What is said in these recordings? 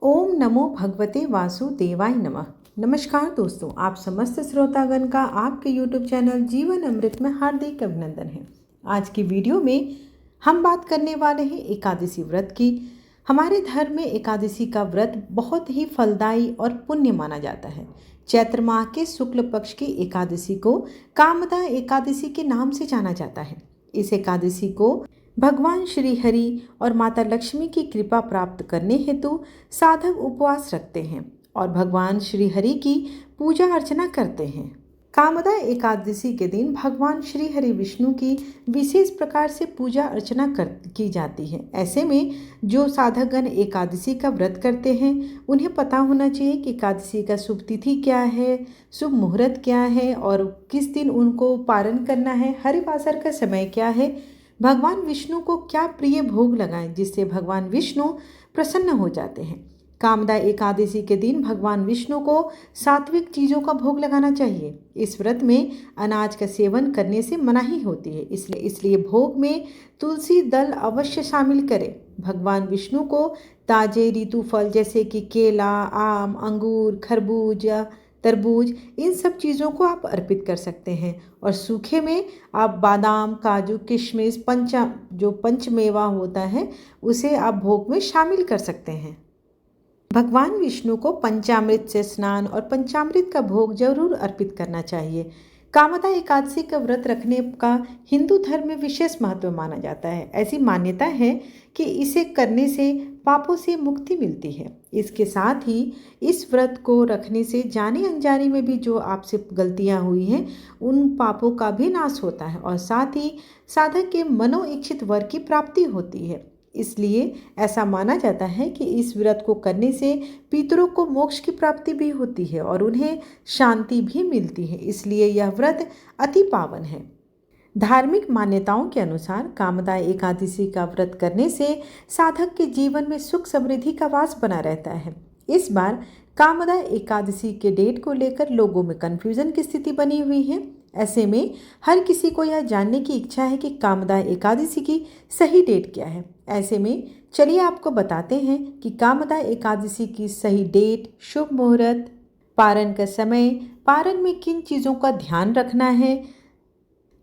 ओम नमो भगवते वासुदेवाय नमः। नमस्कार दोस्तों, आप समस्त श्रोतागण का आपके YouTube चैनल जीवन अमृत में हार्दिक अभिनंदन है। आज की वीडियो में हम बात करने वाले हैं एकादशी व्रत की। हमारे धर्म में एकादशी का व्रत बहुत ही फलदायी और पुण्य माना जाता है। चैत्र माह के शुक्ल पक्ष की एकादशी को कामदा एकादशी के नाम से जाना जाता है। इस एकादशी को भगवान श्री हरि और माता लक्ष्मी की कृपा प्राप्त करने हेतु साधक उपवास रखते हैं और भगवान श्री हरि की पूजा अर्चना करते हैं। कामदा एकादशी के दिन भगवान श्री हरि विष्णु की विशेष प्रकार से पूजा अर्चना की जाती है। ऐसे में जो साधकगण एकादशी का व्रत करते हैं उन्हें पता होना चाहिए कि एकादशी का शुभ तिथि क्या है, शुभ मुहूर्त क्या है और किस दिन उनको पारण करना है, हरिवासर का समय क्या है, भगवान विष्णु को क्या प्रिय भोग लगाएं जिससे भगवान विष्णु प्रसन्न हो जाते हैं। कामदा एकादशी के दिन भगवान विष्णु को सात्विक चीज़ों का भोग लगाना चाहिए। इस व्रत में अनाज का सेवन करने से मनाही होती है, इसलिए भोग में तुलसी दल अवश्य शामिल करें। भगवान विष्णु को ताजे ऋतु फल जैसे कि केला, आम, अंगूर, खरबूजा, तरबूज, इन सब चीज़ों को आप अर्पित कर सकते हैं। और सूखे में आप बादाम, काजू, किशमिश, पंचमेवा होता है उसे आप भोग में शामिल कर सकते हैं। भगवान विष्णु को पंचामृत से स्नान और पंचामृत का भोग जरूर अर्पित करना चाहिए। कामदा एकादशी का व्रत रखने का हिंदू धर्म में विशेष महत्व माना जाता है। ऐसी मान्यता है कि इसे करने से पापों से मुक्ति मिलती है। इसके साथ ही इस व्रत को रखने से जाने अनजाने में भी जो आपसे गलतियां हुई हैं उन पापों का भी नाश होता है और साथ ही साधक के मनोइच्छित वर की प्राप्ति होती है। इसलिए ऐसा माना जाता है कि इस व्रत को करने से पितरों को मोक्ष की प्राप्ति भी होती है और उन्हें शांति भी मिलती है। इसलिए यह व्रत अति पावन है। धार्मिक मान्यताओं के अनुसार कामदा एकादशी का व्रत करने से साधक के जीवन में सुख समृद्धि का वास बना रहता है। इस बार कामदा एकादशी के डेट को लेकर लोगों में कन्फ्यूजन की स्थिति बनी हुई है। ऐसे में हर किसी को यह जानने की इच्छा है कि कामदा एकादशी की सही डेट क्या है। ऐसे में चलिए आपको बताते हैं कि कामदा एकादशी की सही डेट, शुभ मुहूर्त, पारण का समय, पारण में किन चीज़ों का ध्यान रखना है,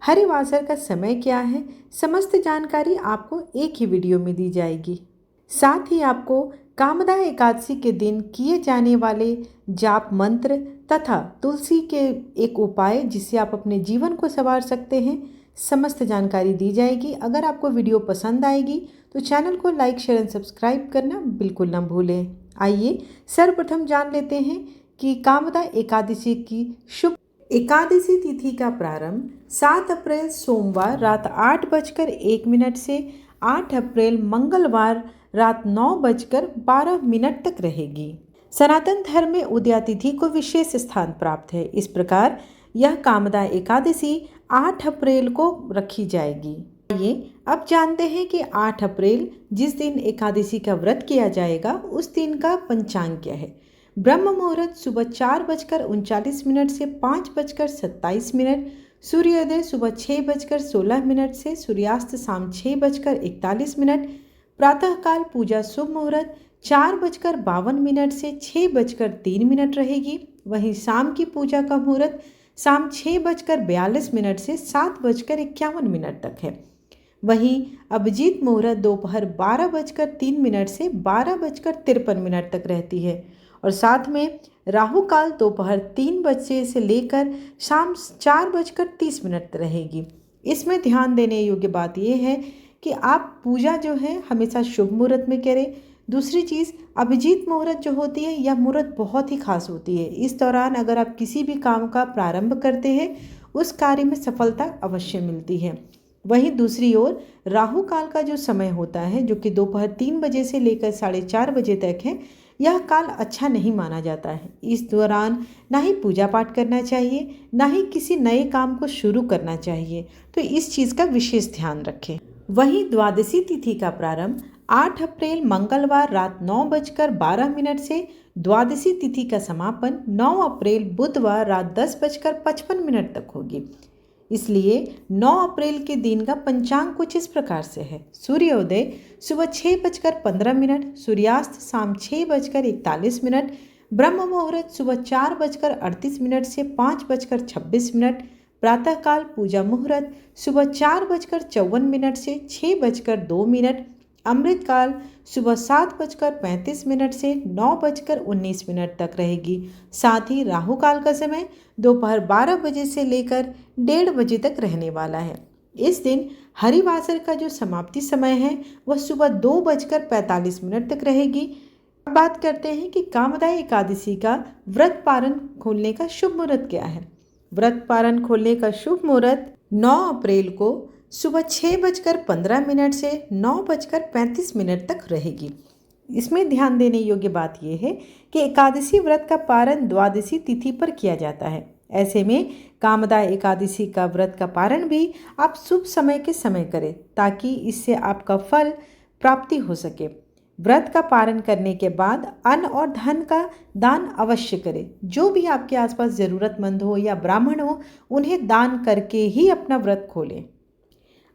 हरिवासर का समय क्या है। समस्त जानकारी आपको एक ही वीडियो में दी जाएगी। साथ ही आपको कामदा एकादशी के दिन किए जाने वाले जाप मंत्र तथा तुलसी के एक उपाय जिससे आप अपने जीवन को संवार सकते हैं, समस्त जानकारी दी जाएगी। अगर आपको वीडियो पसंद आएगी तो चैनल को लाइक, शेयर एंड सब्सक्राइब करना बिल्कुल न भूलें। आइए सर्वप्रथम जान लेते हैं कि कामदा एकादशी की शुभ एकादशी तिथि का प्रारंभ 7 अप्रैल सोमवार रात 8:01 से 8 अप्रैल मंगलवार रात 9:12 तक रहेगी। सनातन धर्म में उदया तिथि को विशेष स्थान प्राप्त है। इस प्रकार यह कामदा एकादशी 8 अप्रैल को रखी जाएगी। आइए अब जानते हैं कि 8 अप्रैल जिस दिन एकादशी का व्रत किया जाएगा उस दिन का पंचांग क्या है। ब्रह्म मुहूर्त सुबह 4:39 से 5:27, सूर्योदय सुबह 6:16 से सूर्यास्त शाम 6:41, प्रातःकाल पूजा शुभ मुहूर्त 4:52 से 6:03 रहेगी। वहीं शाम की पूजा का मुहूर्त शाम 6:42 से 7:51 तक है। वहीं अभिजीत मुहूर्त दोपहर 12:03 से 12:53 तक रहती है और साथ में राहु काल दोपहर 3 बजे से लेकर शाम 4:30 रहेगी। इसमें ध्यान देने योग्य बात यह है कि आप पूजा जो है हमेशा शुभ मुहूर्त में करें। दूसरी चीज़, अभिजीत मुहूर्त जो होती है यह मुहूर्त बहुत ही खास होती है। इस दौरान अगर आप किसी भी काम का प्रारंभ करते हैं उस कार्य में सफलता अवश्य मिलती है। वहीं दूसरी ओर राहु काल का जो समय होता है जो कि दोपहर 3 बजे से लेकर 4:30 बजे तक है, यह काल अच्छा नहीं माना जाता है। इस दौरान ना ही पूजा पाठ करना चाहिए, ना ही किसी नए काम को शुरू करना चाहिए, तो इस चीज़ का विशेष ध्यान रखें। वहीं द्वादशी तिथि का प्रारंभ 8 अप्रैल मंगलवार रात 9:12 से, द्वादशी तिथि का समापन 9 अप्रैल बुधवार रात 10:55 तक होगी। इसलिए 9 अप्रैल के दिन का पंचांग कुछ इस प्रकार से है। सूर्योदय सुबह 6:15, सूर्यास्त शाम 6:41, ब्रह्म मुहूर्त सुबह 4:38 से 5:26, प्रातःकाल पूजा मुहूर्त सुबह 4:54 से 6:02, अमृतकाल सुबह 7:35 से 9:19 तक रहेगी। साथ ही राहु काल का समय दोपहर 12 बजे से लेकर 1:30 बजे तक रहने वाला है। इस दिन हरिवासर का जो समाप्ति समय है वह सुबह 2:45 तक रहेगी। अब बात करते हैं कि कामदा एकादशी का व्रत पारण खोलने का शुभ मुहूर्त क्या है। व्रत पारण खोलने का शुभ मुहूर्त 9 अप्रैल को सुबह 6:15 से 9:35 तक रहेगी। इसमें ध्यान देने योग्य बात यह है कि एकादशी व्रत का पारण द्वादशी तिथि पर किया जाता है। ऐसे में कामदा एकादशी का व्रत का पारण भी आप शुभ समय के समय करें ताकि इससे आपका फल प्राप्ति हो सके। व्रत का पारण करने के बाद अन्न और धन का दान अवश्य करें। जो भी आपके आसपास ज़रूरतमंद हो या ब्राह्मण हो उन्हें दान करके ही अपना व्रत खोलें।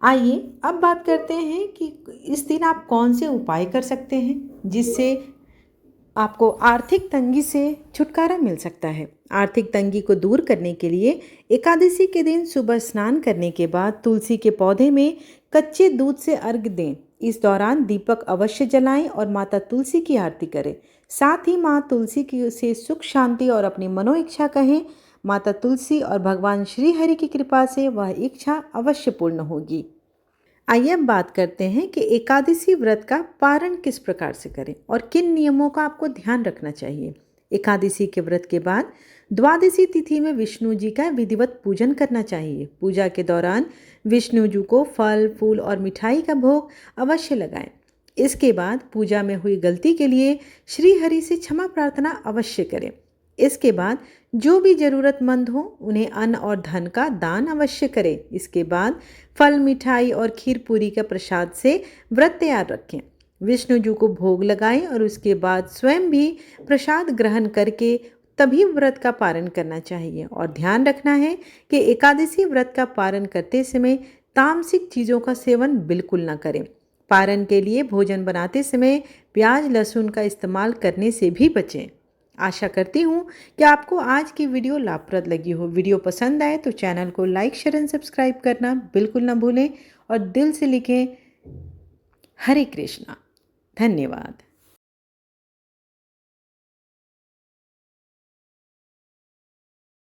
आइए अब बात करते हैं कि इस दिन आप कौन से उपाय कर सकते हैं जिससे आपको आर्थिक तंगी से छुटकारा मिल सकता है। आर्थिक तंगी को दूर करने के लिए एकादशी के दिन सुबह स्नान करने के बाद तुलसी के पौधे में कच्चे दूध से अर्घ्य दें। इस दौरान दीपक अवश्य जलाएं और माता तुलसी की आरती करें। साथ ही माँ तुलसी की से सुख शांति और अपनी मनोइच्छा कहें। माता तुलसी और भगवान श्री हरि की कृपा से वह इच्छा अवश्य पूर्ण होगी। आइए अब बात करते हैं कि एकादशी व्रत का पारण किस प्रकार से करें और किन नियमों का आपको ध्यान रखना चाहिए। एकादशी के व्रत के बाद द्वादशी तिथि में विष्णु जी का विधिवत पूजन करना चाहिए। पूजा के दौरान विष्णु जी को फल, फूल और मिठाई का भोग अवश्य लगाएं। इसके बाद पूजा में हुई गलती के लिए श्री हरि से क्षमा प्रार्थना अवश्य करें। इसके बाद जो भी ज़रूरतमंद हो उन्हें अन्न और धन का दान अवश्य करें। इसके बाद फल, मिठाई और खीर पूरी का प्रसाद से व्रत तैयार रखें। विष्णु जी को भोग लगाएं और उसके बाद स्वयं भी प्रसाद ग्रहण करके तभी व्रत का पारण करना चाहिए। और ध्यान रखना है कि एकादशी व्रत का पारण करते समय तामसिक चीज़ों का सेवन बिल्कुल न करें। पारण के लिए भोजन बनाते समय प्याज, लहसुन का इस्तेमाल करने से भी बचें। आशा करती हूँ कि आपको आज की वीडियो लाभप्रद लगी हो। वीडियो पसंद आए तो चैनल को लाइक, शेयर एंड सब्सक्राइब करना बिल्कुल न भूलें और दिल से लिखें हरे कृष्णा। धन्यवाद।